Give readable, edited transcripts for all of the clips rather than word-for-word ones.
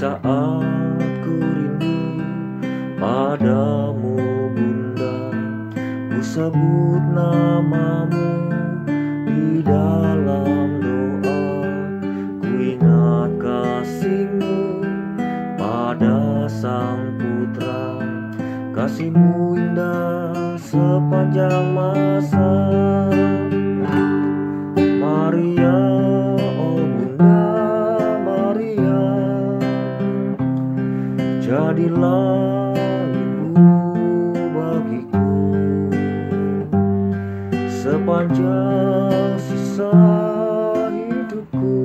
saat ku rindu padamu Bunda, ku sebut namamu di dalam doa, ku ingat kasih-Mu pada Sang Putra, kasih-Mu indah sepanjang masa. Maria, oh Bunda Maria, jadilah ibu bagiku sepanjang sisa hidupku.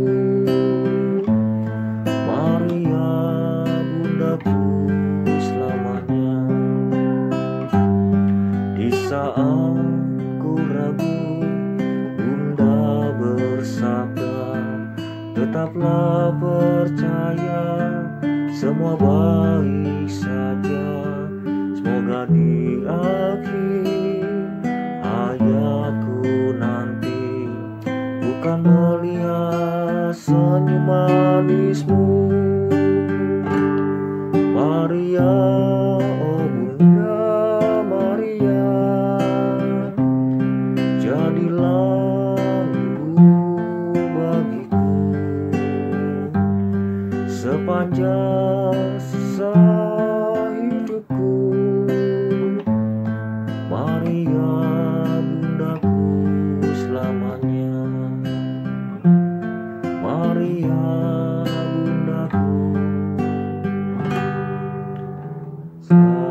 Maria, bundaku selamanya. Di saat ku ragu, Bunda bersabda, tetaplah percaya, semua baik saja. Semoga di akhir hayatku nanti bukan melihat senyum manis-Mu. Maria, oh Bunda Maria, jadilah ibu bagiku sepanjang sisa hidupku. Maria, bundaku selamanya. Maria, bundaku selamanya.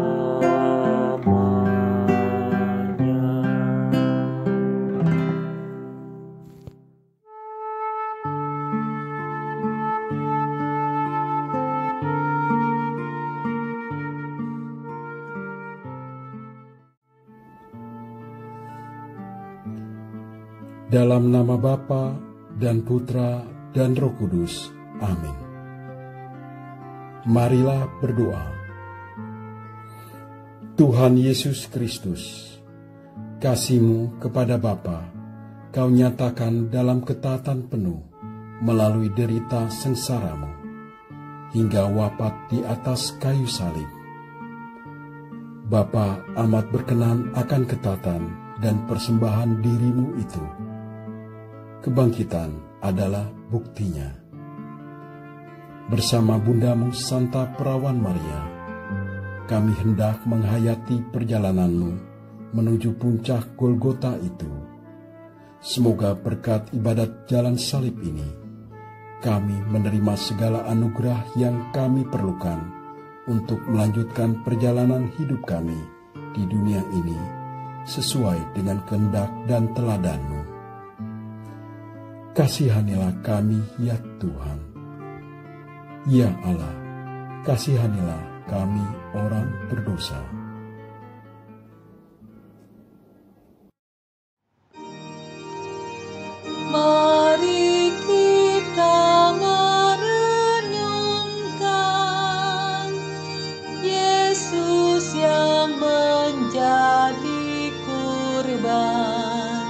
Dalam nama Bapa dan Putra dan Roh Kudus. Amin. Marilah berdoa. Tuhan Yesus Kristus, kasih-Mu kepada Bapa Kau nyatakan dalam ketaatan penuh melalui derita sengsara-Mu hingga wafat di atas kayu salib. Bapa amat berkenan akan ketatan dan persembahan diri-Mu itu. Kebangkitan adalah buktinya. Bersama Bundamu Santa Perawan Maria, kami hendak menghayati perjalanan-Mu menuju puncak Golgota itu. Semoga berkat ibadat jalan salib ini, kami menerima segala anugerah yang kami perlukan untuk melanjutkan perjalanan hidup kami di dunia ini sesuai dengan kehendak dan teladan-Mu. Kasihanilah kami ya Tuhan. Ya Allah, kasihanilah kami orang berdosa. Mari kita merenungkan Yesus yang menjadi kurban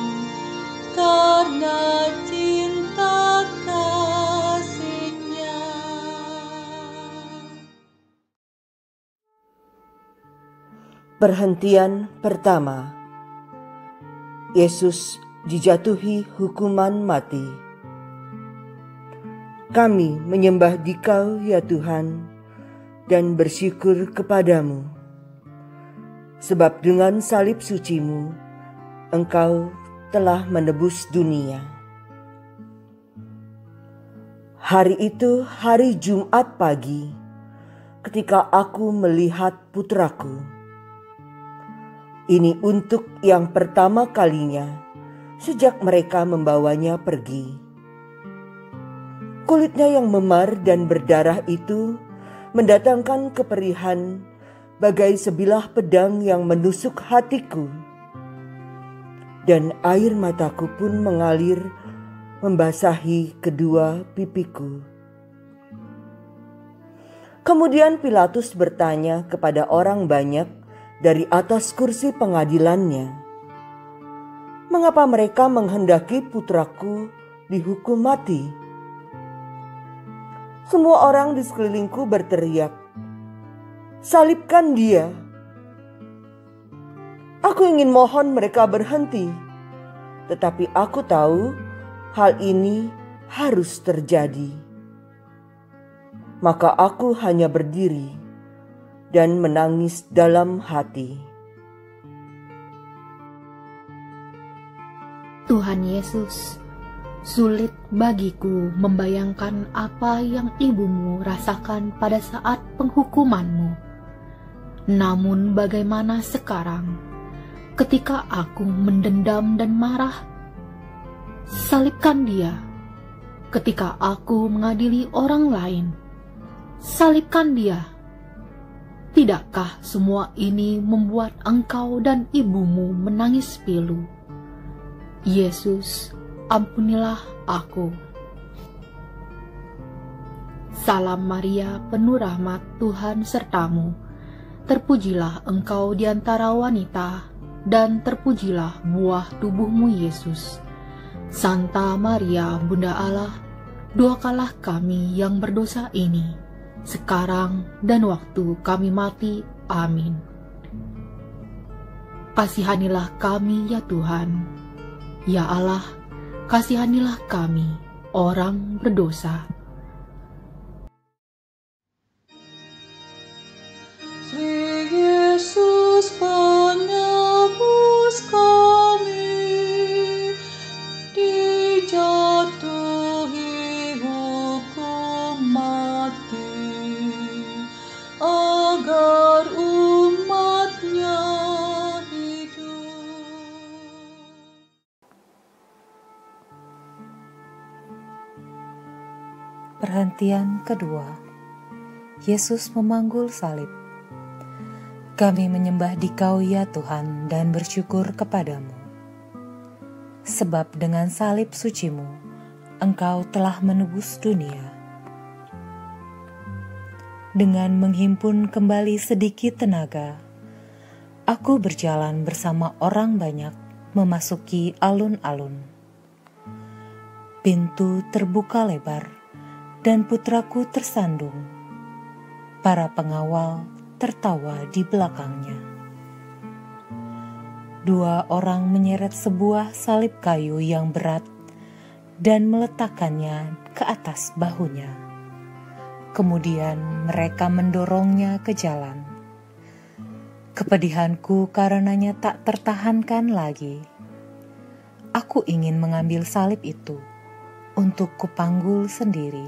karena cinta kasih-Nya. Perhentian pertama. Yesus dijatuhi hukuman mati. Kami menyembah Dikau ya Tuhan dan bersyukur kepadamu, sebab dengan salib suci-Mu Engkau telah menebus dunia. Hari itu hari Jumat pagi, ketika aku melihat putraku. Ini untuk yang pertama kalinya sejak mereka membawanya pergi. Kulitnya yang memar dan berdarah itu mendatangkan keperihan bagai sebilah pedang yang menusuk hatiku. Dan air mataku pun mengalir membasahi kedua pipiku. Kemudian Pilatus bertanya kepada orang banyak dari atas kursi pengadilannya, "Mengapa mereka menghendaki putraku dihukum mati?" Semua orang di sekelilingku berteriak, "Salibkan dia!" Aku ingin mohon mereka berhenti, tetapi aku tahu hal ini harus terjadi. Maka aku hanya berdiri dan menangis dalam hati. Tuhan Yesus, sulit bagiku membayangkan apa yang ibumu rasakan pada saat penghukumanmu. Namun bagaimana sekarang ketika aku mendendam dan marah? Salibkan dia. Ketika aku mengadili orang lain, salibkan dia. Tidakkah semua ini membuat engkau dan ibumu menangis pilu? Yesus, ampunilah aku. Salam Maria, penuh rahmat, Tuhan sertamu. Terpujilah engkau di antara wanita, dan terpujilah buah tubuhmu Yesus. Santa Maria, Bunda Allah, doakanlah kami yang berdosa ini, sekarang dan waktu kami mati. Amin. Kasihanilah kami ya Tuhan. Ya Allah, kasihanilah kami, orang berdosa. Sri Yesus penebus kami, dijatuhi hukum mati, agar umatnya hidup. Perhentian kedua, Yesus memanggul salib. Kami menyembah Dikau ya Tuhan dan bersyukur kepadamu. Sebab dengan salib sucimu, Engkau telah menebus dunia. Dengan menghimpun kembali sedikit tenaga, aku berjalan bersama orang banyak memasuki alun-alun. Pintu terbuka lebar, dan putraku tersandung. Para pengawal tertawa di belakangnya. 2 orang menyeret sebuah salib kayu yang berat dan meletakkannya ke atas bahunya. Kemudian mereka mendorongnya ke jalan. Kepedihanku karenanya tak tertahankan lagi. Aku ingin mengambil salib itu untuk kupanggul sendiri.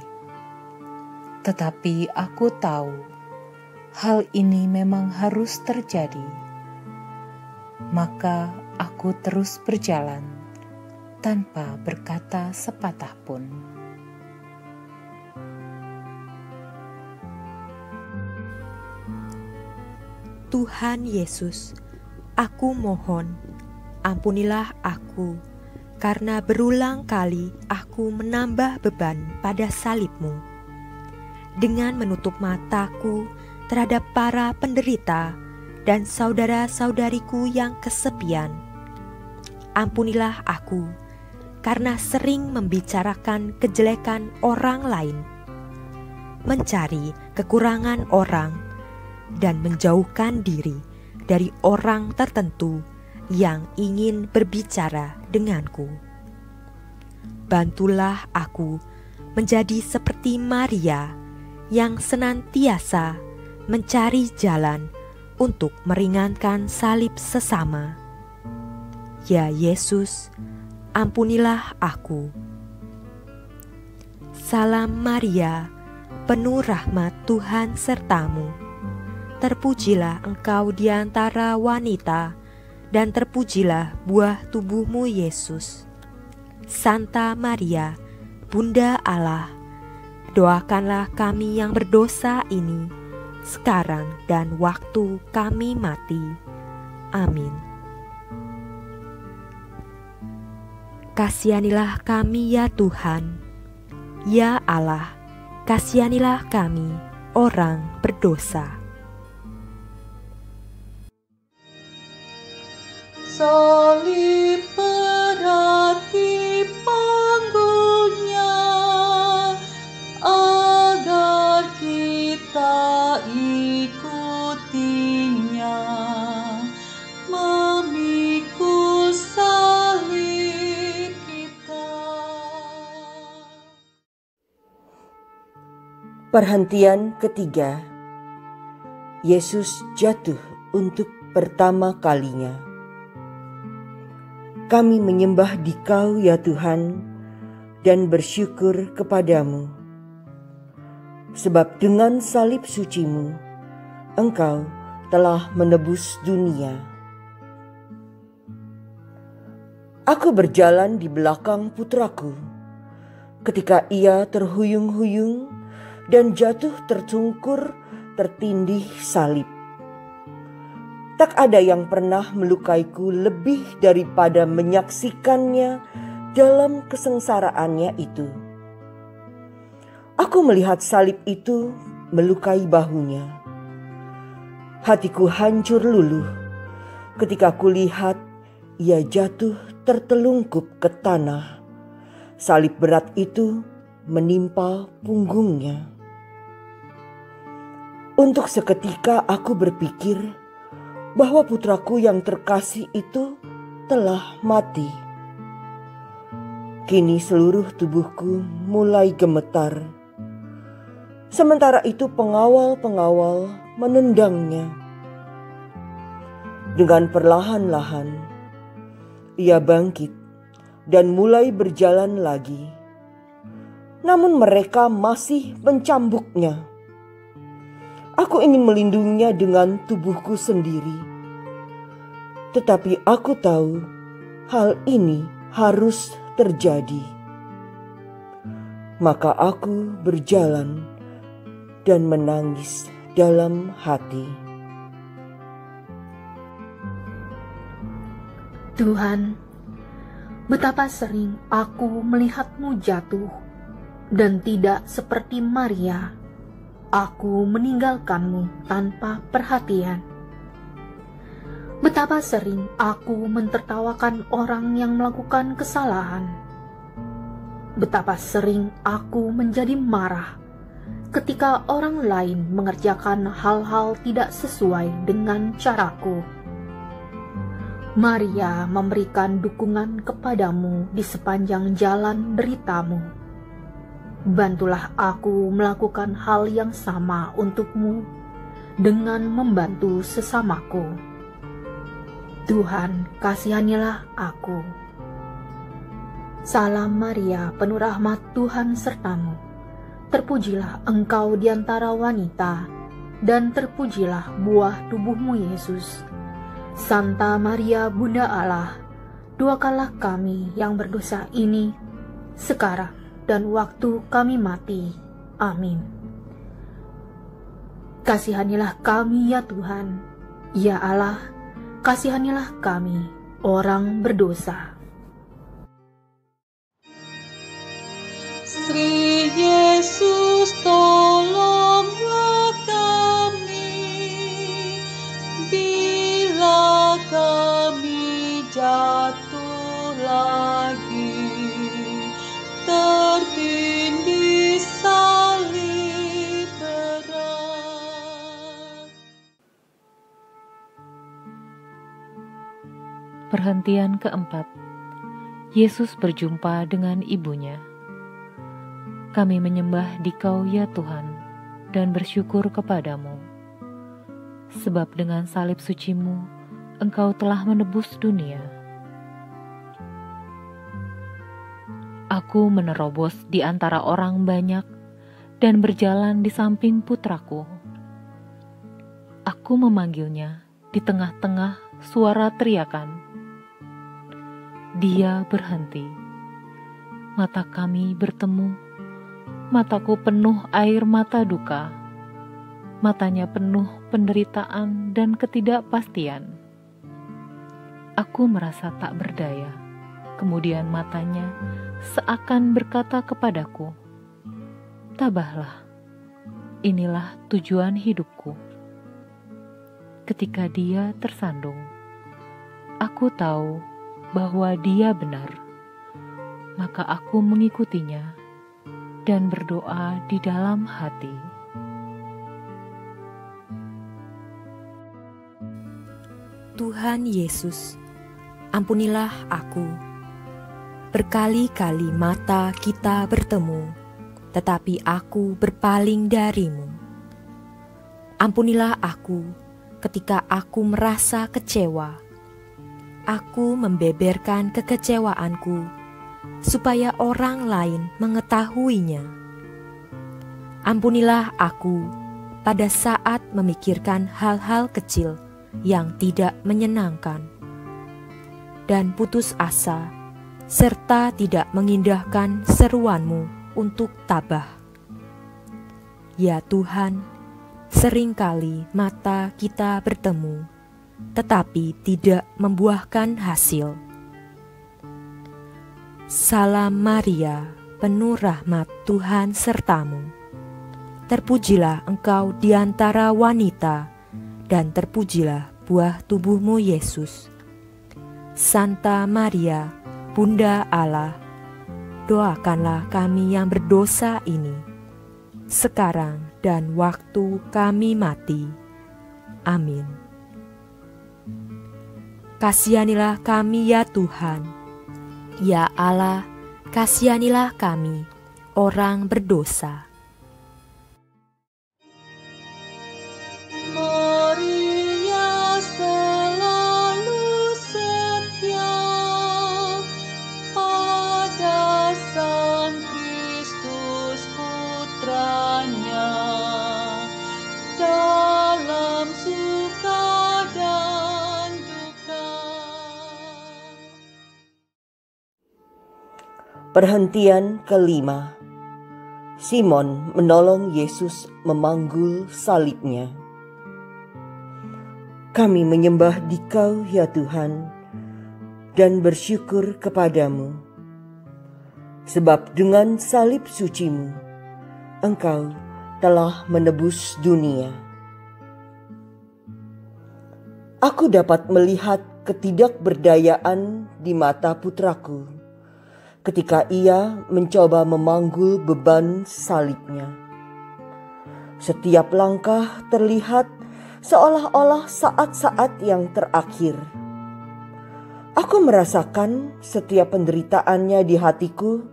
Tetapi aku tahu hal ini memang harus terjadi. Maka aku terus berjalan tanpa berkata sepatah pun. Tuhan Yesus, aku mohon, ampunilah aku, karena berulang kali aku menambah beban pada salib-Mu. Dengan menutup mataku terhadap para penderita dan saudara-saudariku yang kesepian. Ampunilah aku, karena sering membicarakan kejelekan orang lain, mencari kekurangan orang, dan menjauhkan diri dari orang tertentu yang ingin berbicara denganku. Bantulah aku menjadi seperti Maria yang senantiasa mencari jalan untuk meringankan salib sesama. Ya Yesus, ampunilah aku. Salam Maria, penuh rahmat Tuhan sertamu. Terpujilah engkau di antara wanita, dan terpujilah buah tubuhmu Yesus. Santa Maria, Bunda Allah, doakanlah kami yang berdosa ini, sekarang dan waktu kami mati. Amin. Kasihanilah kami ya Tuhan. Ya Allah, kasihanilah kami, orang berdosa. Salib berat dipanggulnya, agar Perhentian ketiga, Yesus jatuh untuk pertama kalinya. Kami menyembah Dikau ya Tuhan dan bersyukur kepadamu, sebab dengan salib suci-Mu, Engkau telah menebus dunia. Aku berjalan di belakang putraku ketika ia terhuyung-huyung dan jatuh tersungkur tertindih salib. Tak ada yang pernah melukaiku lebih daripada menyaksikannya dalam kesengsaraannya itu. Aku melihat salib itu melukai bahunya. Hatiku hancur luluh ketika kulihat ia jatuh tertelungkup ke tanah. Salib berat itu menimpa punggungnya. Untuk seketika aku berpikir bahwa putraku yang terkasih itu telah mati. Kini seluruh tubuhku mulai gemetar. Sementara itu pengawal-pengawal menendangnya. Dengan perlahan-lahan, ia bangkit dan mulai berjalan lagi. Namun mereka masih mencambuknya. Aku ingin melindunginya dengan tubuhku sendiri. Tetapi aku tahu hal ini harus terjadi. Maka aku berjalan dan menangis dalam hati. Tuhan, betapa sering aku melihat-Mu jatuh, dan tidak seperti Maria, aku meninggalkan-Mu tanpa perhatian. Betapa sering aku mentertawakan orang yang melakukan kesalahan. Betapa sering aku menjadi marah ketika orang lain mengerjakan hal-hal tidak sesuai dengan caraku. Maria memberikan dukungan kepadamu di sepanjang jalan deritamu. Bantulah aku melakukan hal yang sama untuk-Mu dengan membantu sesamaku. Tuhan, kasihanilah aku. Salam Maria, penuh rahmat, Tuhan sertamu. Terpujilah engkau di antara wanita, dan terpujilah buah tubuh-Mu Yesus. Santa Maria, Bunda Allah, doakanlah kami yang berdosa ini, sekarang dan waktu kami mati. Amin. Kasihanilah kami ya Tuhan, ya Allah, kasihanilah kami, orang berdosa. Sri Yesus, tolonglah kami, bila kami jatuh lagi, tertindih salib berat. Perhentian keempat, Yesus berjumpa dengan ibunya. Kami menyembah Dikau ya Tuhan, dan bersyukur kepadamu. Sebab dengan salib suci-Mu, Engkau telah menebus dunia. Aku menerobos di antara orang banyak dan berjalan di samping putraku. Aku memanggilnya di tengah-tengah suara teriakan. Dia berhenti. Mata kami bertemu. Mataku penuh air mata duka. Matanya penuh penderitaan dan ketidakpastian. Aku merasa tak berdaya. Kemudian matanya seakan berkata kepadaku, "Tabahlah, inilah tujuan hidupku." Ketika dia tersandung, aku tahu bahwa dia benar. Maka aku mengikutinya dan berdoa di dalam hati. Tuhan Yesus, ampunilah aku. Berkali-kali mata kita bertemu, tetapi aku berpaling darimu. Ampunilah aku ketika aku merasa kecewa. Aku membeberkan kekecewaanku supaya orang lain mengetahuinya. Ampunilah aku pada saat memikirkan hal-hal kecil yang tidak menyenangkan dan putus asa, serta tidak mengindahkan seruanmu untuk tabah. Ya Tuhan, seringkali mata kita bertemu, tetapi tidak membuahkan hasil. Salam Maria, penuh rahmat, Tuhan sertamu. Terpujilah engkau di antara wanita, dan terpujilah buah tubuhmu Yesus. Santa Maria, Bunda Allah, doakanlah kami yang berdosa ini, sekarang dan waktu kami mati. Amin. Kasihanilah kami ya Tuhan. Ya Allah, kasihanilah kami, orang berdosa. Maria selalu setia pada Sang Kristus Putranya, dalam suka dan duka. Perhentian kelima. Simon menolong Yesus memanggul salibnya. Kami menyembah Dikau ya Tuhan dan bersyukur kepadamu, sebab dengan salib sucimu Engkau telah menebus dunia. Aku dapat melihat ketidakberdayaan di mata putraku ketika ia mencoba memanggul beban salibnya. Setiap langkah terlihat seolah-olah saat-saat yang terakhir. Aku merasakan setiap penderitaannya di hatiku,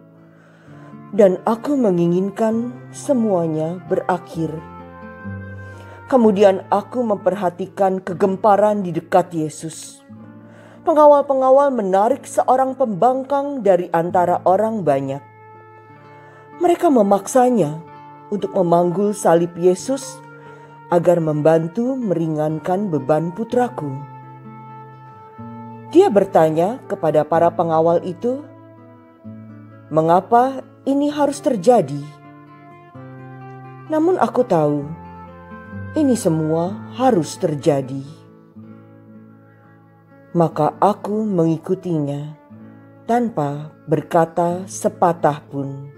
dan aku menginginkan semuanya berakhir. Kemudian aku memperhatikan kegemparan di dekat Yesus. Pengawal-pengawal menarik seorang pembangkang dari antara orang banyak. Mereka memaksanya untuk memanggul salib Yesus agar membantu meringankan beban putraku. Dia bertanya kepada para pengawal itu, "Mengapa ini harus terjadi?" Namun aku tahu, ini semua harus terjadi. Maka aku mengikutinya tanpa berkata sepatah pun.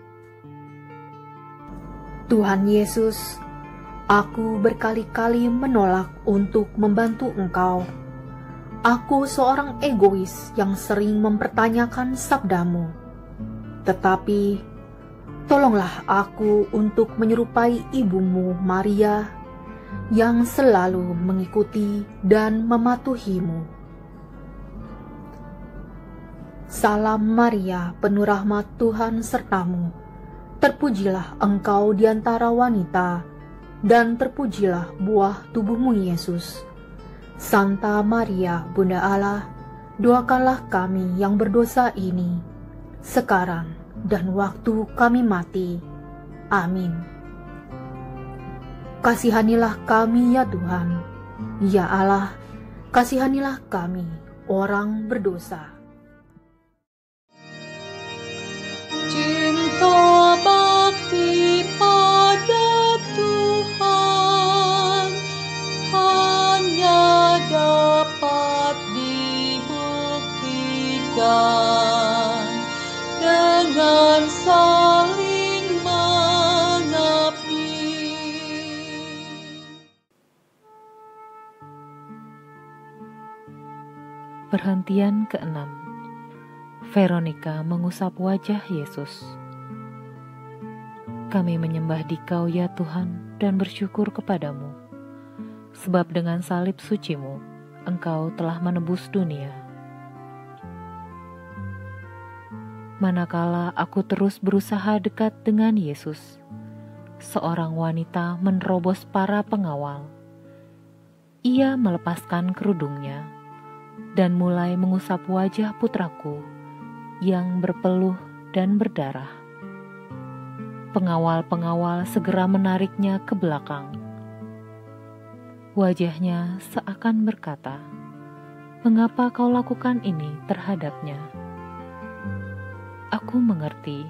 Tuhan Yesus, aku berkali-kali menolak untuk membantu Engkau. Aku seorang egois yang sering mempertanyakan sabdamu. Tetapi, tolonglah aku untuk menyerupai ibumu Maria yang selalu mengikuti dan mematuhimu. Salam Maria, penuh rahmat, Tuhan sertamu. Terpujilah engkau di antara wanita, dan terpujilah buah tubuhmu Yesus. Santa Maria, Bunda Allah, doakanlah kami yang berdosa ini, sekarang dan waktu kami mati. Amin. Kasihanilah kami ya Tuhan. Ya Allah, kasihanilah kami, orang berdosa. Cinta bakti pada Tuhan hanya dapat dibuktikan dengan saling mengabdi. Perhentian ke-6. Veronica mengusap wajah Yesus. Kami menyembah Dikau ya Tuhan dan bersyukur kepadamu, sebab dengan salib sucimu Engkau telah menebus dunia. Manakala aku terus berusaha dekat dengan Yesus, seorang wanita menerobos para pengawal. Ia melepaskan kerudungnya dan mulai mengusap wajah putraku yang berpeluh dan berdarah. Pengawal-pengawal segera menariknya ke belakang. Wajahnya seakan berkata, "Mengapa kau lakukan ini terhadapnya?" Aku mengerti.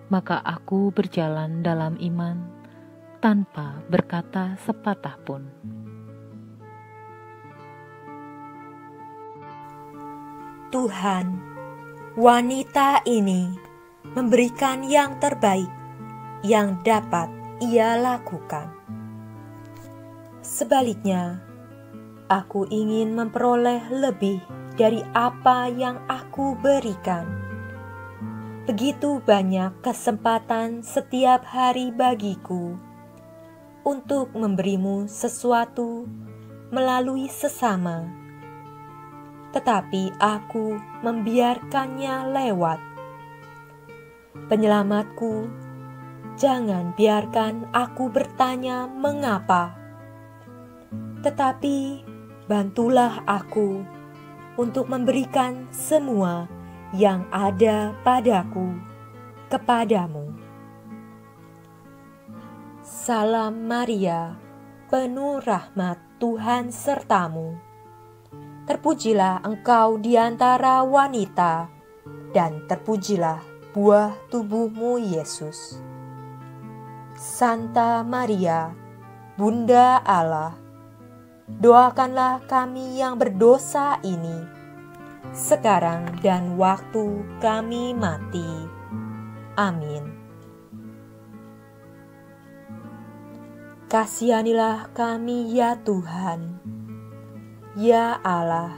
Maka aku berjalan dalam iman tanpa berkata sepatah pun. Tuhan, wanita ini memberikan yang terbaik yang dapat ia lakukan. Sebaliknya, aku ingin memperoleh lebih dari apa yang aku berikan. Begitu banyak kesempatan setiap hari bagiku untuk memberimu sesuatu melalui sesama, tetapi aku membiarkannya lewat. Penyelamatku, jangan biarkan aku bertanya mengapa, tetapi bantulah aku untuk memberikan semua yang ada padaku kepadamu. Salam Maria, penuh rahmat, Tuhan sertamu. Terpujilah engkau di antara wanita, dan terpujilah buah tubuhmu Yesus. Santa Maria, Bunda Allah, doakanlah kami yang berdosa ini, sekarang dan waktu kami mati. Amin. Kasihanilah kami ya Tuhan. Ya Allah,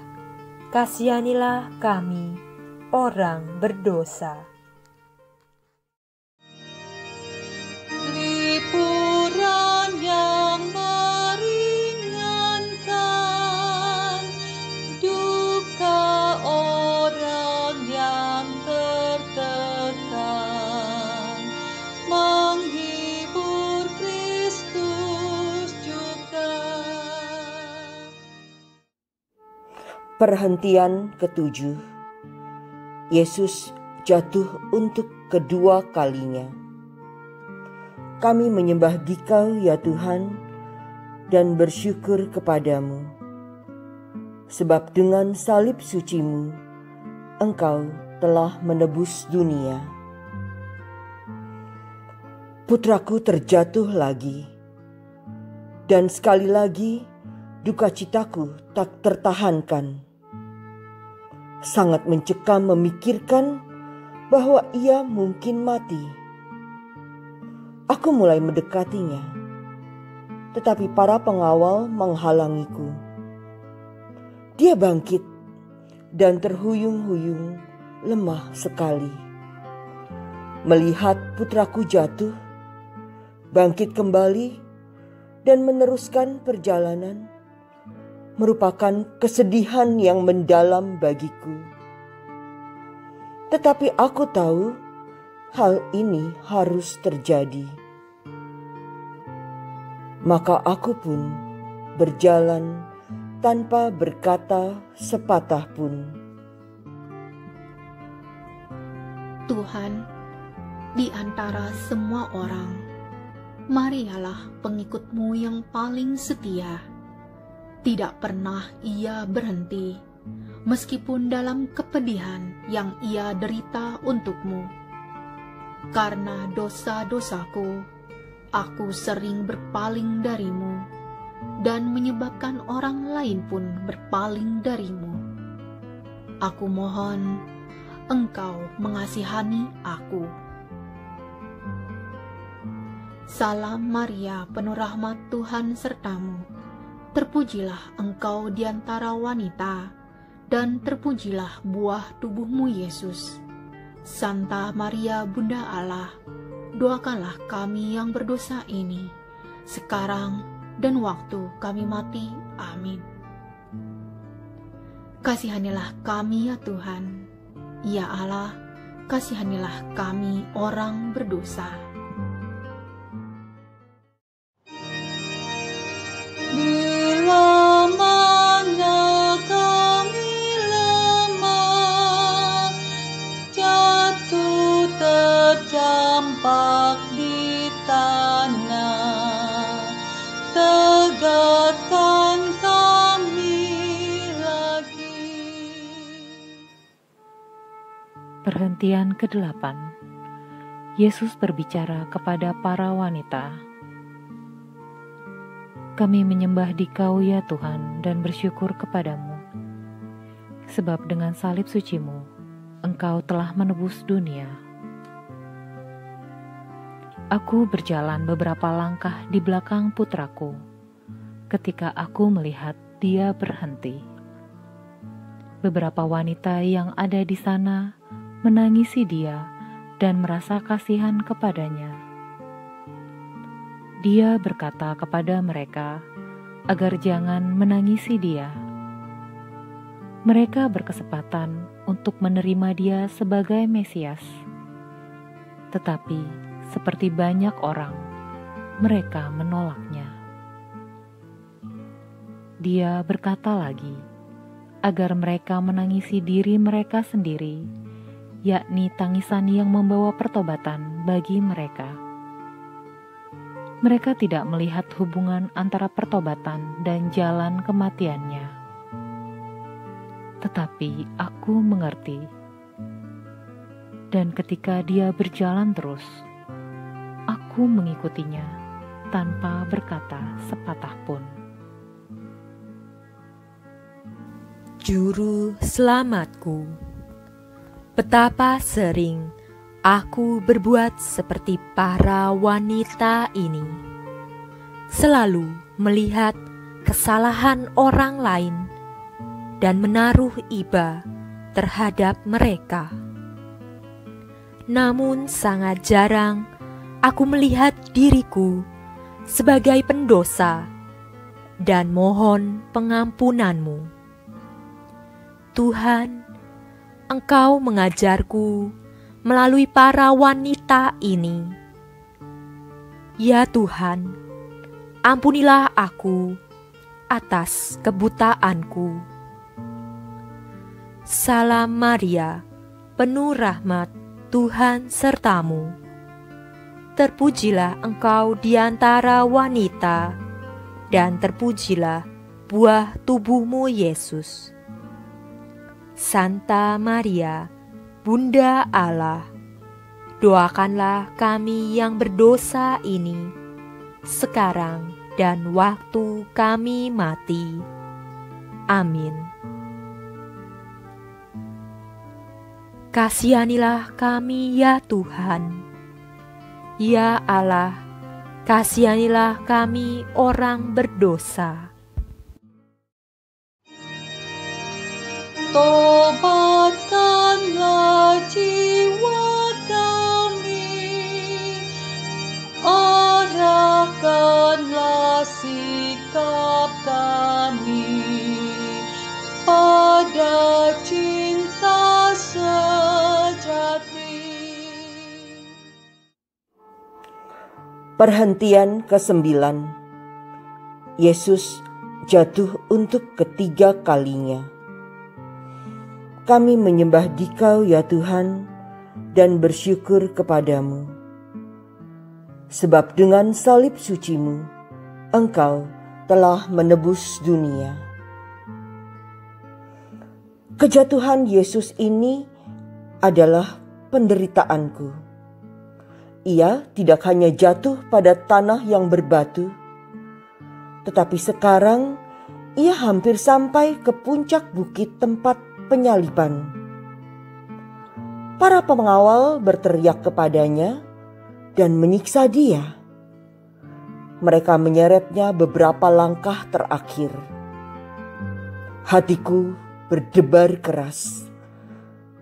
kasihanilah kami, orang berdosa. Liburan yang meringankan duka orang yang tertekan, menghibur Kristus juga. Perhentian ketujuh. Yesus jatuh untuk kedua kalinya. Kami menyembah Dikau ya Tuhan dan bersyukur kepadamu, sebab dengan salib sucimu Engkau telah menebus dunia. Putraku terjatuh lagi, dan sekali lagi duka citaku tak tertahankan. Sangat mencekam memikirkan bahwa ia mungkin mati. Aku mulai mendekatinya, tetapi para pengawal menghalangiku. Dia bangkit dan terhuyung-huyung lemah sekali. Melihat putraku jatuh, bangkit kembali dan meneruskan perjalanan, merupakan kesedihan yang mendalam bagiku. Tetapi aku tahu hal ini harus terjadi. Maka aku pun berjalan tanpa berkata sepatah pun. Tuhan, di antara semua orang, Marialah pengikut-Mu yang paling setia. Tidak pernah ia berhenti, meskipun dalam kepedihan yang ia derita untuk-Mu. Karena dosa-dosaku, aku sering berpaling dari-Mu, dan menyebabkan orang lain pun berpaling dari-Mu. Aku mohon, Engkau mengasihani aku. Salam Maria, penuh rahmat, Tuhan sertamu. Terpujilah engkau di antara wanita, dan terpujilah buah tubuhmu Yesus. Santa Maria, Bunda Allah, doakanlah kami yang berdosa ini, sekarang dan waktu kami mati. Amin. Kasihanilah kami ya Tuhan. Ya Allah, kasihanilah kami orang berdosa. Bila mana kami lemah, jatuh terjampak di tanah, tegakkan kami lagi. Perhentian ke-8. Yesus berbicara kepada para wanita. Kami menyembah Dikau ya Tuhan dan bersyukur kepadamu, sebab dengan salib suci-Mu, Engkau telah menebus dunia. Aku berjalan beberapa langkah di belakang putraku, ketika aku melihat dia berhenti. Beberapa wanita yang ada di sana menangisi dia dan merasa kasihan kepadanya. Dia berkata kepada mereka agar jangan menangisi dia. Mereka berkesempatan untuk menerima dia sebagai Mesias. Tetapi seperti banyak orang, mereka menolaknya. Dia berkata lagi agar mereka menangisi diri mereka sendiri, yakni tangisan yang membawa pertobatan bagi mereka. Mereka tidak melihat hubungan antara pertobatan dan jalan kematiannya. Tetapi aku mengerti. Dan ketika dia berjalan terus, aku mengikutinya tanpa berkata sepatah pun. Juru selamatku, betapa sering aku berbuat seperti para wanita ini, selalu melihat kesalahan orang lain dan menaruh iba terhadap mereka. Namun sangat jarang aku melihat diriku sebagai pendosa dan mohon pengampunan-Mu. Tuhan, Engkau mengajarku melalui para wanita ini. Ya Tuhan, ampunilah aku atas kebutaanku. Salam Maria, penuh rahmat, Tuhan sertamu. Terpujilah engkau di antara wanita, dan terpujilah buah tubuhmu Yesus. Santa Maria, Bunda Allah, doakanlah kami yang berdosa ini, sekarang dan waktu kami mati. Amin. Kasihanilah kami ya Tuhan. Ya Allah, kasihanilah kami orang berdosa. Tobatkanlah jiwa kami, arahkanlah sikap kami pada cinta sejati. Perhentian ke-9. Yesus jatuh untuk ketiga kalinya. Kami menyembah Dikau ya Tuhan dan bersyukur kepadamu. Sebab dengan salib suci-Mu, Engkau telah menebus dunia. Kejatuhan Yesus ini adalah penderitaanku. Ia tidak hanya jatuh pada tanah yang berbatu, tetapi sekarang ia hampir sampai ke puncak bukit tempat penyaliban. Para pengawal berteriak kepadanya dan menyiksa dia. Mereka menyeretnya beberapa langkah terakhir. Hatiku berdebar keras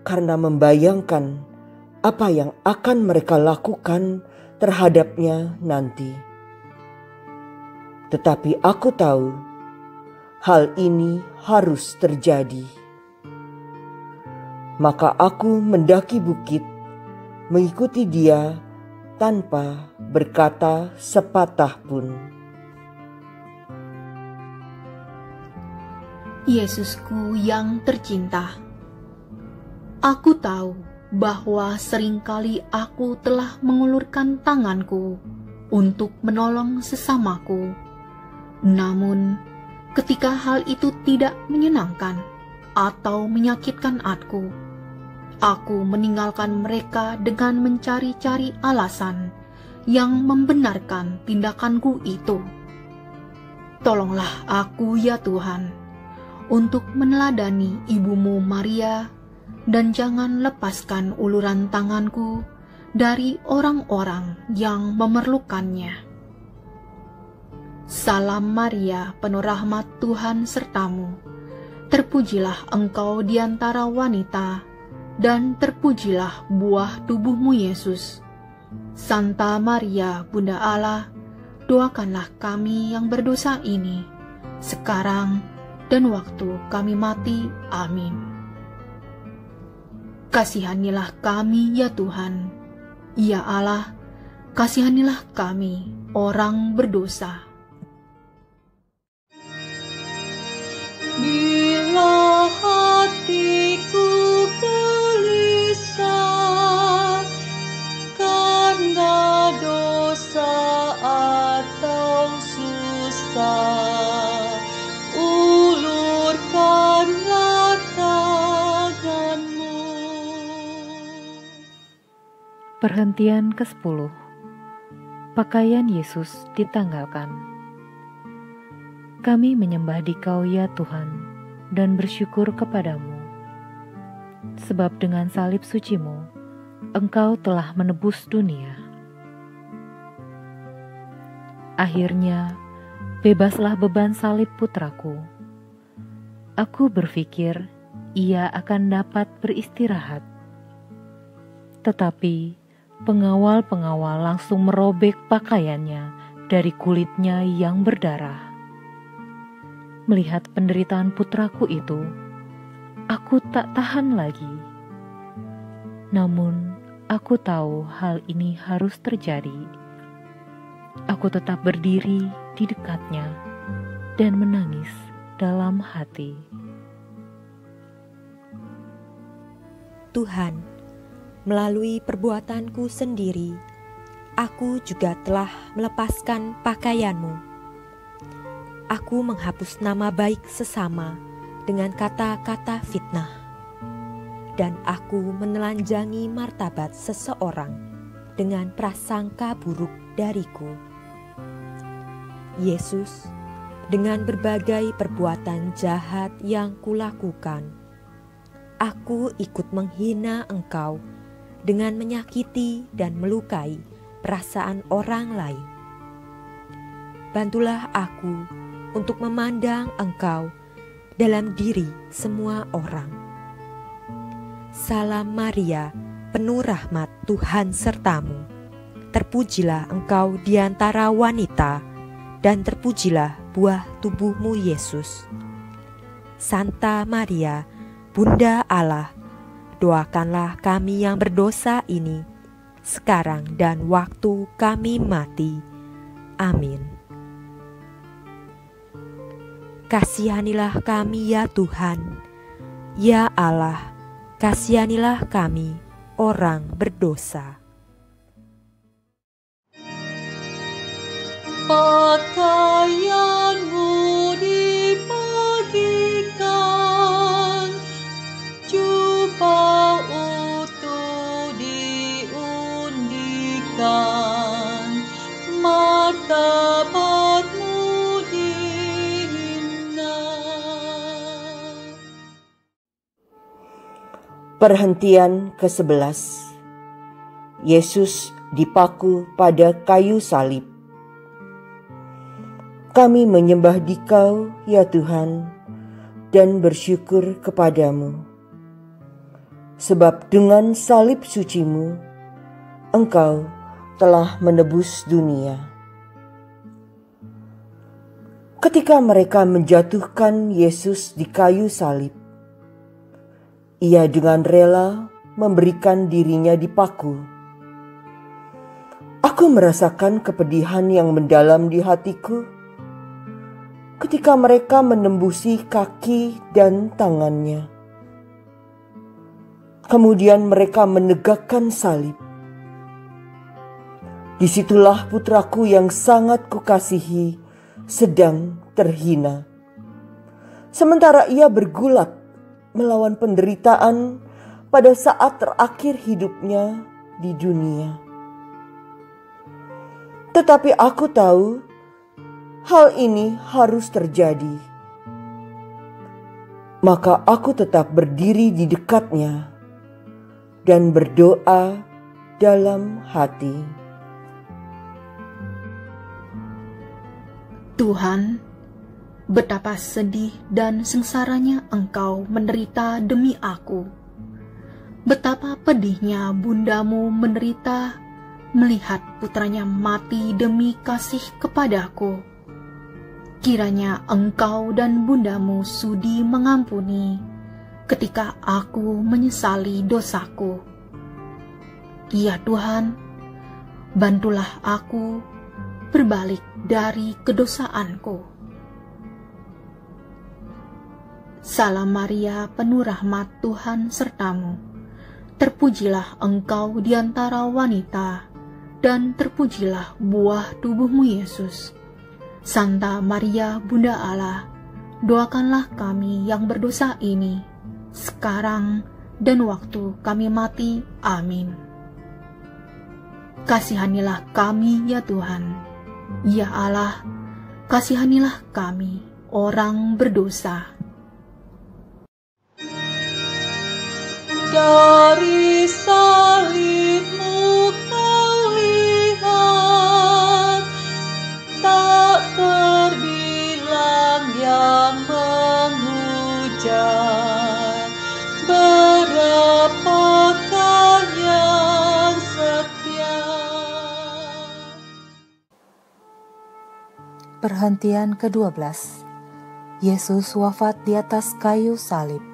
karena membayangkan apa yang akan mereka lakukan terhadapnya nanti. Tetapi aku tahu hal ini harus terjadi. Maka aku mendaki bukit mengikuti Dia tanpa berkata sepatah pun. Yesusku yang tercinta, aku tahu bahwa seringkali aku telah mengulurkan tanganku untuk menolong sesamaku. Namun, ketika hal itu tidak menyenangkan atau menyakitkan aku meninggalkan mereka dengan mencari-cari alasan yang membenarkan tindakanku itu. Tolonglah aku ya Tuhan, untuk meneladani ibumu Maria, dan jangan lepaskan uluran tanganku dari orang-orang yang memerlukannya. Salam Maria, penuh rahmat Tuhan sertamu. Terpujilah engkau di antara wanita, dan terpujilah buah tubuhmu Yesus. Santa Maria, Bunda Allah, doakanlah kami yang berdosa ini, sekarang dan waktu kami mati. Amin. Kasihanilah kami ya Tuhan. Ya Allah, kasihanilah kami orang berdosa. Bila hatiku gelisah karena dosa atau susah, ulurkanlah tanganmu. Perhentian ke-10. Pakaian Yesus ditanggalkan. Kami menyembah Dikau ya Tuhan, dan bersyukur kepadamu. Sebab dengan salib suci-Mu, Engkau telah menebus dunia. Akhirnya, bebaslah beban salib putraku. Aku berpikir ia akan dapat beristirahat. Tetapi, pengawal-pengawal langsung merobek pakaiannya dari kulitnya yang berdarah. Melihat penderitaan putraku itu, aku tak tahan lagi. Namun, aku tahu hal ini harus terjadi. Aku tetap berdiri di dekatnya dan menangis dalam hati. Tuhan, melalui perbuatanku sendiri, aku juga telah melepaskan pakaian-Mu. Aku menghapus nama baik sesama dengan kata-kata fitnah, dan aku menelanjangi martabat seseorang dengan prasangka buruk dariku. Yesus, dengan berbagai perbuatan jahat yang kulakukan, aku ikut menghina Engkau dengan menyakiti dan melukai perasaan orang lain. Bantulah aku untuk memandang Engkau dalam diri semua orang. Salam Maria, penuh rahmat Tuhan sertamu. Terpujilah Engkau di antara wanita, dan terpujilah buah tubuhmu Yesus. Santa Maria, Bunda Allah, doakanlah kami yang berdosa ini, sekarang dan waktu kami mati. Amin. Kasihanilah kami ya Tuhan. Ya Allah, kasihanilah kami orang berdosa. Pakaianmu dibagikan, jubah utuh diundikan, martabatmu dihina. Perhentian ke-11. Yesus dipaku pada kayu salib. Kami menyembah Dikau, ya Tuhan, dan bersyukur kepadamu. Sebab dengan salib suci-Mu, Engkau telah menebus dunia. Ketika mereka menjatuhkan Yesus di kayu salib, Ia dengan rela memberikan dirinya dipaku Aku merasakan kepedihan yang mendalam di hatiku ketika mereka menembusi kaki dan tangannya. Kemudian mereka menegakkan salib. Disitulah putraku yang sangat kukasihi sedang terhina. Sementara ia bergulat melawan penderitaan pada saat terakhir hidupnya di dunia. Tetapi aku tahu hal ini harus terjadi. Maka aku tetap berdiri di dekatnya dan berdoa dalam hati. Tuhan, betapa sedih dan sengsaranya Engkau menderita demi aku. Betapa pedihnya bundamu menderita melihat putranya mati demi kasih kepadaku. Kiranya Engkau dan bundamu sudi mengampuni ketika aku menyesali dosaku. Ya Tuhan, bantulah aku berbalik dari kedosaanku. Salam Maria, penuh rahmat, Tuhan sertamu. Terpujilah Engkau di antara wanita, dan terpujilah buah tubuhmu Yesus. Santa Maria, Bunda Allah, doakanlah kami yang berdosa ini, sekarang dan waktu kami mati. Amin. Kasihanilah kami ya Tuhan. Ya Allah, kasihanilah kami, orang berdosa. Dari salibmu kau lihat, tak terbilang yang menghujat. Berapakah yang setia? Perhentian ke-12. Yesus wafat di atas kayu salib.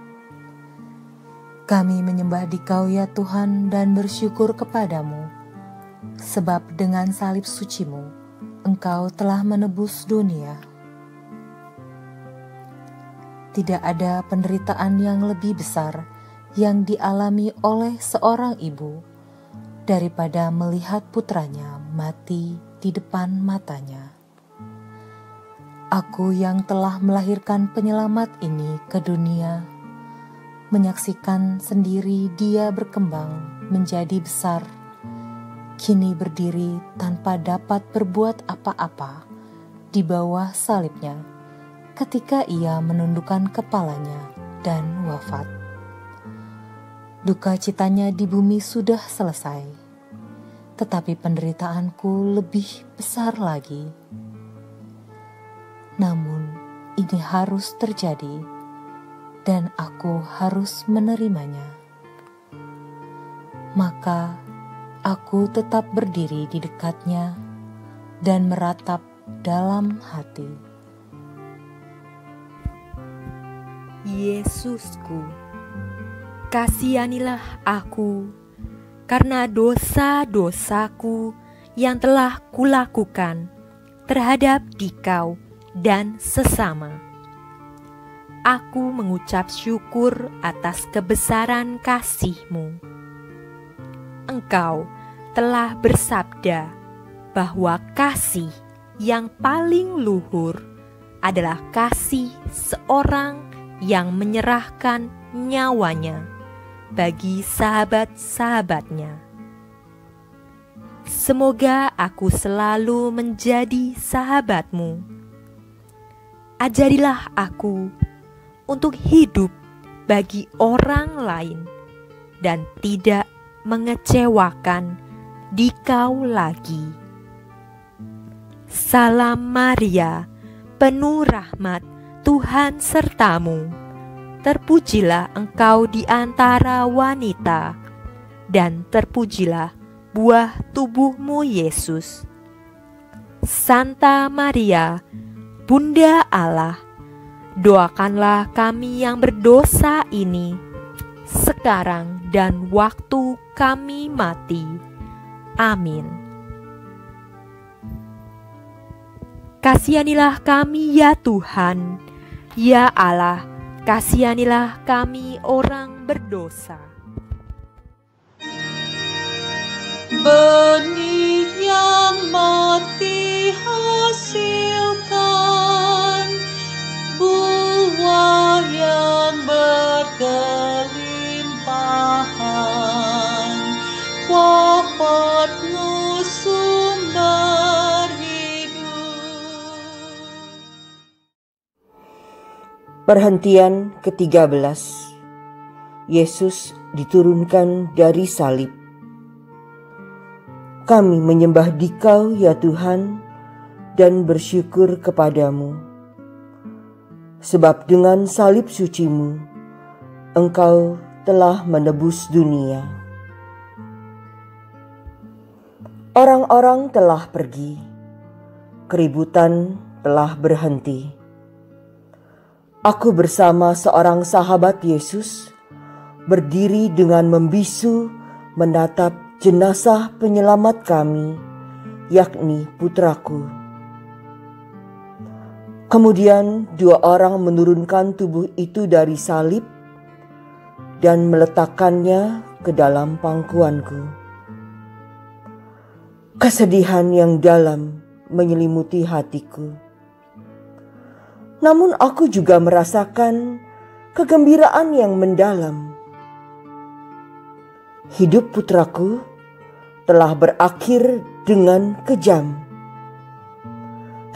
Kami menyembah Dikau ya Tuhan dan bersyukur kepadamu, sebab dengan salib sucimu, Engkau telah menebus dunia. Tidak ada penderitaan yang lebih besar yang dialami oleh seorang ibu daripada melihat putranya mati di depan matanya. Aku yang telah melahirkan penyelamat ini ke dunia, menyaksikan sendiri dia berkembang menjadi besar, kini berdiri tanpa dapat berbuat apa-apa di bawah salibnya ketika ia menundukkan kepalanya dan wafat. Duka citanya di bumi sudah selesai, tetapi penderitaanku lebih besar lagi. Namun ini harus terjadi, dan aku harus menerimanya. Maka aku tetap berdiri di dekatnya dan meratap dalam hati. Yesusku, kasihanilah aku karena dosa-dosaku yang telah kulakukan terhadap Dikau dan sesama. Aku mengucap syukur atas kebesaran kasih-Mu. Engkau telah bersabda bahwa kasih yang paling luhur adalah kasih seorang yang menyerahkan nyawanya bagi sahabat-sahabatnya. Semoga aku selalu menjadi sahabat-Mu. Ajarilah aku untuk hidup bagi orang lain dan tidak mengecewakan Dikau lagi. Salam Maria, penuh rahmat, Tuhan sertamu. Terpujilah engkau di antara wanita, dan terpujilah buah tubuhmu Yesus. Santa Maria, Bunda Allah, doakanlah kami yang berdosa ini, sekarang dan waktu kami mati. Amin. kasihanilah kami ya Tuhan. Ya Allah, kasihanilah kami orang berdosa. Benih yang mati hasilkan buah yang berkelimpahan. Wafat-Mu sumber hidup. Perhentian ke-13. Yesus diturunkan dari salib. Kami menyembah Dikau ya Tuhan dan bersyukur kepadamu. Sebab dengan salib suci-Mu, Engkau telah menebus dunia. Orang-orang telah pergi, keributan telah berhenti. Aku bersama seorang sahabat Yesus berdiri dengan membisu menatap jenazah penyelamat kami, yakni putraku. Kemudian 2 orang menurunkan tubuh itu dari salib dan meletakkannya ke dalam pangkuanku. Kesedihan yang dalam menyelimuti hatiku. Namun aku juga merasakan kegembiraan yang mendalam. Hidup putraku telah berakhir dengan kejam.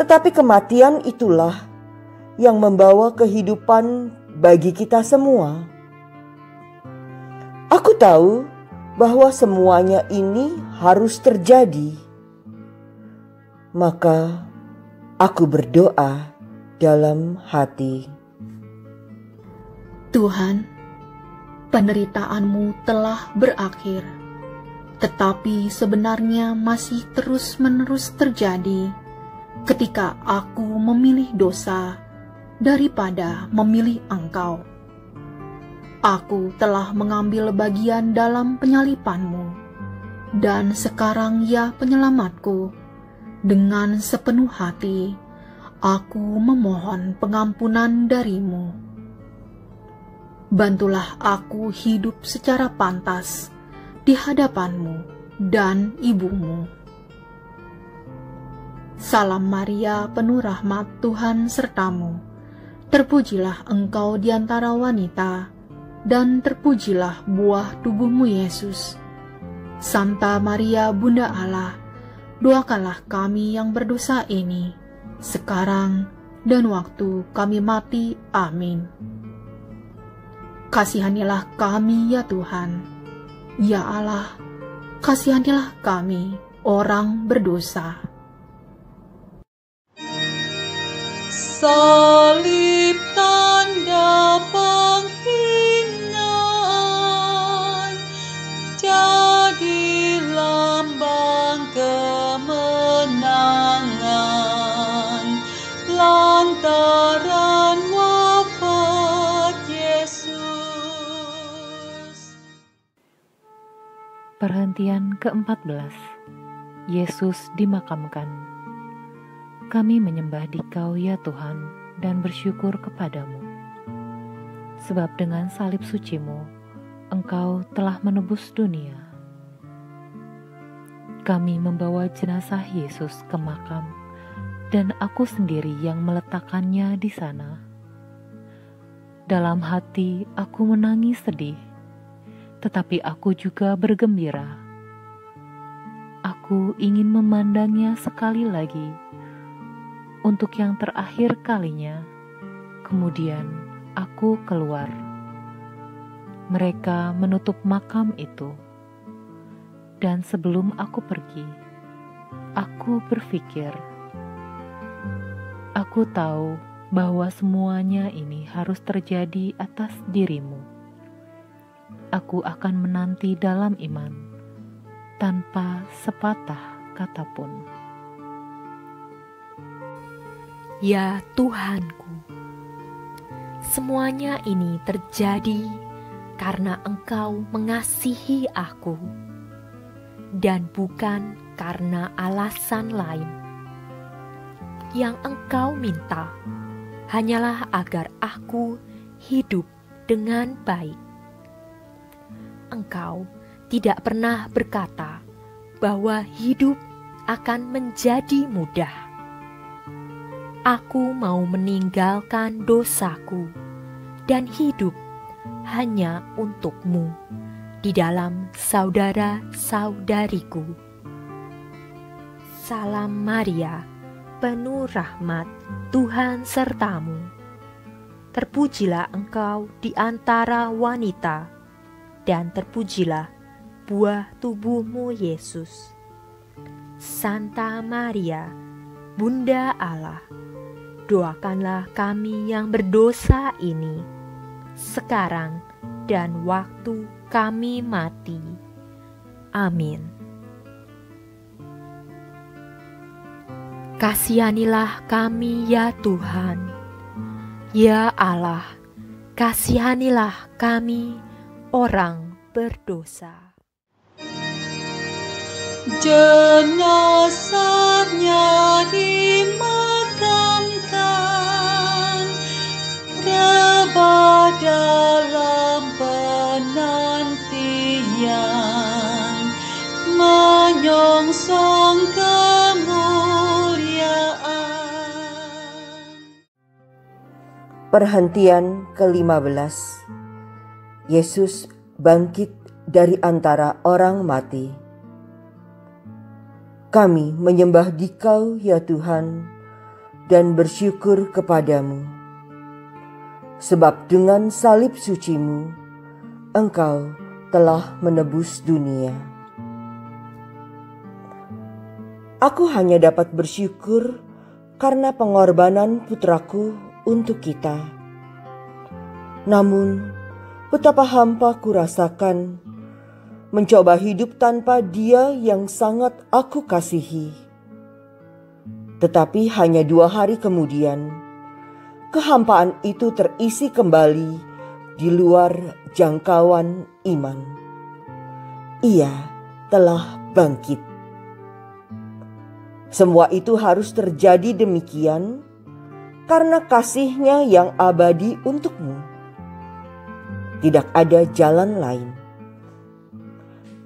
Tetapi kematian itulah yang membawa kehidupan bagi kita semua. Aku tahu bahwa semuanya ini harus terjadi. Maka aku berdoa dalam hati. Tuhan, penderitaan-Mu telah berakhir, tetapi sebenarnya masih terus-menerus terjadi ketika aku memilih dosa daripada memilih Engkau. Aku telah mengambil bagian dalam penyaliban-Mu, dan sekarang ya penyelamatku, dengan sepenuh hati aku memohon pengampunan dari-Mu. Bantulah aku hidup secara pantas di hadapan-Mu dan Ibu-Mu. Salam Maria, penuh rahmat, Tuhan sertamu. Terpujilah Engkau di antara wanita, dan terpujilah buah tubuh-Mu Yesus. Santa Maria, Bunda Allah, doakanlah kami yang berdosa ini, sekarang dan waktu kami mati. Amin. Kasihanilah kami ya Tuhan. Ya Allah, kasihanilah kami orang berdosa. Salib tanda penghinaan, jadi lambang kemenangan, lantaran wafat Yesus. Perhentian ke-14. Yesus dimakamkan. Kami menyembah Dikau ya Tuhan dan bersyukur kepadamu. Sebab dengan salib suci-Mu, Engkau telah menebus dunia. Kami membawa jenazah Yesus ke makam, dan aku sendiri yang meletakkannya di sana. Dalam hati aku menangis sedih, tetapi aku juga bergembira. Aku ingin memandangnya sekali lagi, untuk yang terakhir kalinya. Kemudian aku keluar. Mereka menutup makam itu. Dan sebelum aku pergi, aku berpikir, aku tahu bahwa semuanya ini harus terjadi atas diri-Mu. Aku akan menanti dalam iman, tanpa sepatah kata pun. Ya Tuhanku, semuanya ini terjadi karena Engkau mengasihi aku, dan bukan karena alasan lain. yang Engkau minta hanyalah agar aku hidup dengan baik. Engkau tidak pernah berkata bahwa hidup akan menjadi mudah. Aku mau meninggalkan dosaku dan hidup hanya untuk-Mu di dalam saudara-saudariku. Salam Maria, penuh rahmat, Tuhan sertamu. Terpujilah engkau di antara wanita, dan terpujilah buah tubuhmu Yesus. Santa Maria, Bunda Allah, doakanlah kami yang berdosa ini, sekarang dan waktu kami mati. Amin. Kasihanilah kami ya Tuhan. Ya Allah, kasihanilah kami orang berdosa. Jenazahnya dimakamkan, rebah dalam penantian, menyongsong kemuliaan. Perhentian ke-15. Yesus bangkit dari antara orang mati. Kami menyembah Dikau ya Tuhan dan bersyukur kepadamu, sebab dengan salib suci-Mu Engkau telah menebus dunia. Aku hanya dapat bersyukur karena pengorbanan putraku untuk kita. Namun, betapa hampa kurasakan mencoba hidup tanpa Dia yang sangat aku kasihi. Tetapi hanya 2 hari kemudian, kehampaan itu terisi kembali di luar jangkauan iman. Ia telah bangkit. Semua itu harus terjadi demikian karena kasih-Nya yang abadi untukmu. Tidak ada jalan lain.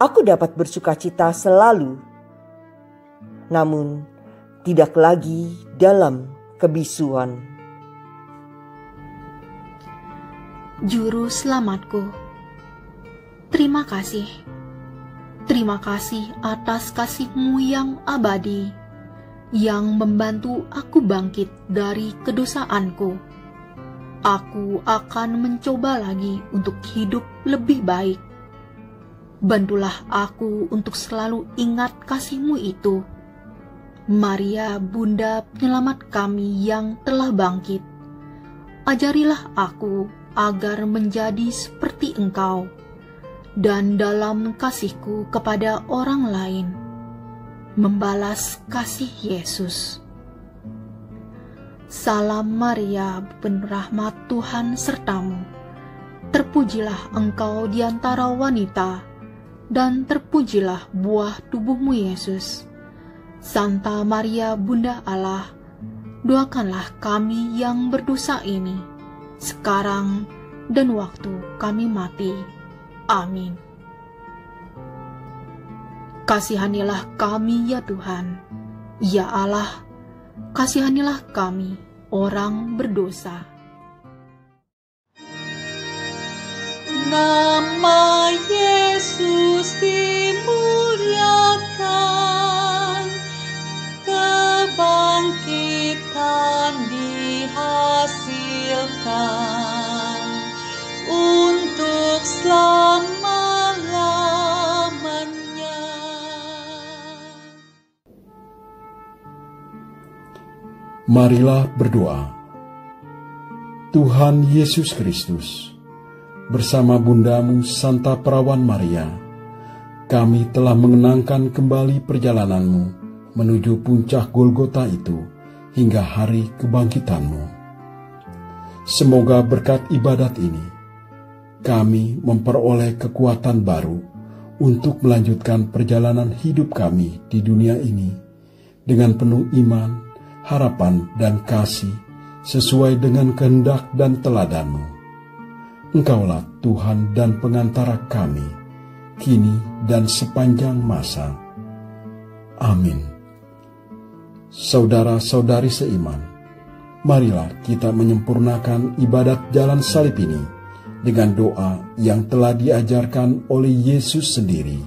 Aku dapat bersukacita selalu, namun tidak lagi dalam kebisuan. Juru selamatku, terima kasih. Terima kasih atas kasih-Mu yang abadi, yang membantu aku bangkit dari kedosaanku. Aku akan mencoba lagi untuk hidup lebih baik. Bantulah aku untuk selalu ingat kasih-Mu itu. Maria, Bunda penyelamat kami yang telah bangkit. Ajarilah aku agar menjadi seperti Engkau, dan dalam kasih-Ku kepada orang lain, membalas kasih Yesus. Salam Maria, penuh rahmat, Tuhan sertamu. Terpujilah engkau di antara wanita, dan terpujilah buah tubuhmu Yesus. Santa Maria, Bunda Allah, doakanlah kami yang berdosa ini, sekarang dan waktu kami mati. Amin. Kasihanilah kami ya Tuhan, ya Allah, kasihanilah kami orang berdosa. Nama Yesus dimuliakan, kebangkitan dihasilkan untuk selama-lamanya. Marilah berdoa. Tuhan Yesus Kristus, bersama Bundamu Santa Perawan Maria, kami telah mengenangkan kembali perjalananmu menuju puncak Golgota itu hingga hari kebangkitanmu. Semoga berkat ibadat ini, kami memperoleh kekuatan baru untuk melanjutkan perjalanan hidup kami di dunia ini dengan penuh iman harapan dan kasih sesuai dengan kehendak dan teladan-Mu. Engkaulah Tuhan dan pengantara kami, kini dan sepanjang masa. Amin. Saudara-saudari seiman, marilah kita menyempurnakan ibadat jalan salib ini dengan doa yang telah diajarkan oleh Yesus sendiri.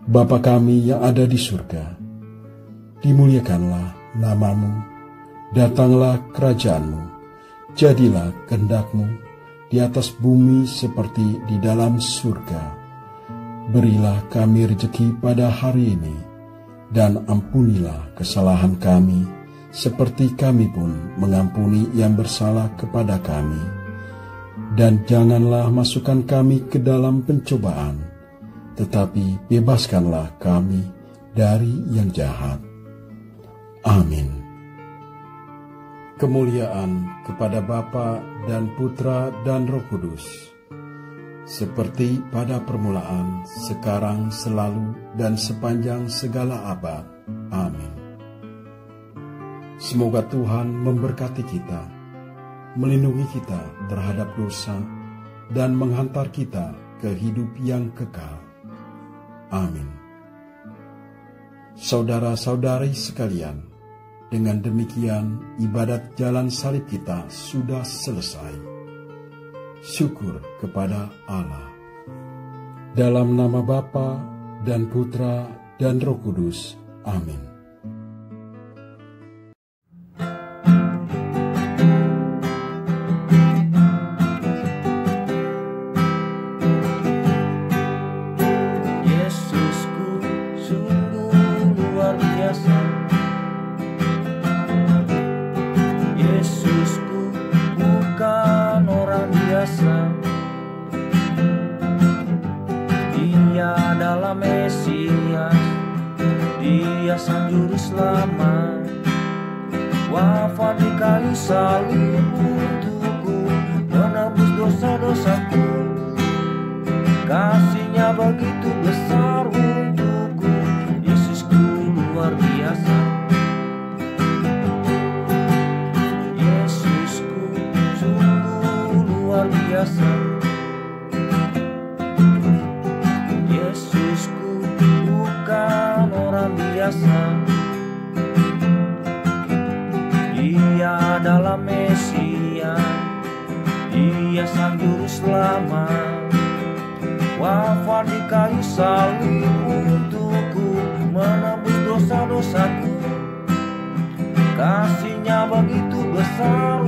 Bapa kami yang ada di surga, dimuliakanlah nama-Mu, datanglah kerajaan-Mu, jadilah kehendak-Mu di atas bumi seperti di dalam surga. Berilah kami rezeki pada hari ini, dan ampunilah kesalahan kami, seperti kami pun mengampuni yang bersalah kepada kami. Dan janganlah masukkan kami ke dalam pencobaan, tetapi bebaskanlah kami dari yang jahat. Amin. Kemuliaan kepada Bapa dan Putra dan Roh Kudus, seperti pada permulaan, sekarang, selalu, dan sepanjang segala abad. Amin. Semoga Tuhan memberkati kita, melindungi kita terhadap dosa, dan menghantar kita ke hidup yang kekal. Amin. Saudara-saudari sekalian, dengan demikian ibadat jalan salib kita sudah selesai. Syukur kepada Allah. Dalam nama Bapa dan Putra dan Roh Kudus. Amin. Yesusku sungguh luar biasa. Yesusku bukan orang biasa. Dia adalah Mesias, Dia sang juru selamat, wafat di kayu salib untukku, menebus dosa-dosaku. Kasih-Nya begitu besar untukku. Yesusku luar biasa. Yesusku sungguh luar biasa. Yesusku bukan orang biasa. Dia adalah Mesias, Dia sang juru selamat, wafat di kayu salib untukku, menebus dosa-dosaku. Kasih-Nya begitu besar